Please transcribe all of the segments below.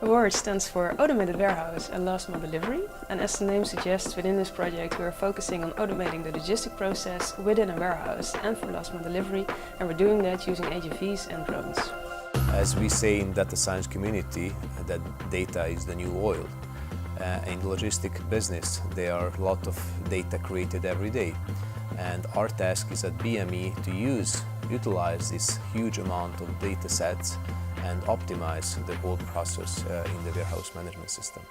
AWARD stands for Automated Warehouse and Last Mile Delivery, and as the name suggests, within this project we are focusing on automating the logistic process within a warehouse and for last mile delivery, and we're doing that using AGVs and drones. As we say in data science community, that data is the new oil. In the logistic business, there are a lot of data created every day, and our task is at BME to utilize this huge amount of data sets and optimize the whole process in the warehouse management system.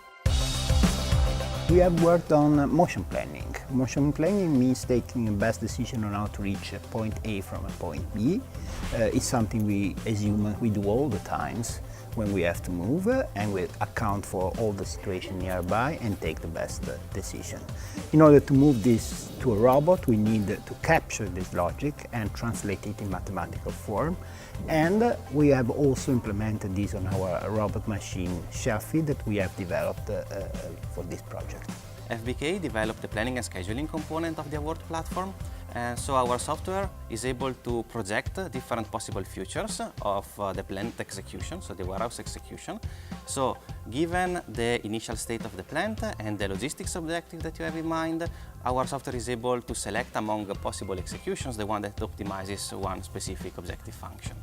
We have worked on motion planning. Motion planning means taking the best decision on how to reach a point A from a point B. It's something we, as humans, we do all the times when we have to move, and we account for all the situation nearby and take the best decision. In order to move this to a robot, we need to capture this logic and translate it in mathematical form. And we have also implemented this on our robot machine Shelfie that we have developed for this project. FBK developed the planning and scheduling component of the AWARD platform, and so our software is able to project different possible futures of the plant execution, so the warehouse execution. So given the initial state of the plant and the logistics objective that you have in mind, our software is able to select among possible executions the one that optimizes one specific objective function.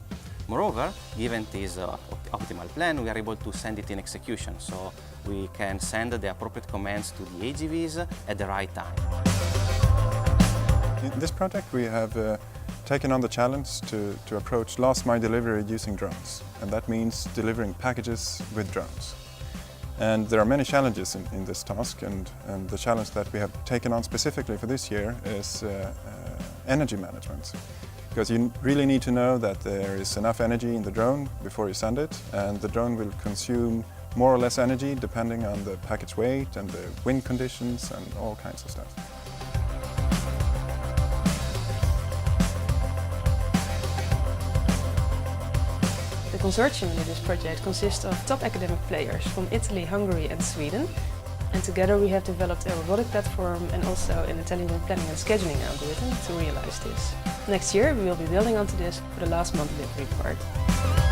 Moreover, given this optimal plan, we are able to send it in execution, so we can send the appropriate commands to the AGVs at the right time. In this project we have taken on the challenge to approach last mile delivery using drones, and that means delivering packages with drones. And there are many challenges in this task, and the challenge that we have taken on specifically for this year is energy management. Because you really need to know that there is enough energy in the drone before you send it, and the drone will consume more or less energy depending on the package weight and the wind conditions and all kinds of stuff. The consortium in this project consists of top academic players from Italy, Hungary and Sweden. And together we have developed a robotic platform and also an intelligent planning and scheduling algorithm to realize this. Next year we will be building onto this for the last mile delivery part.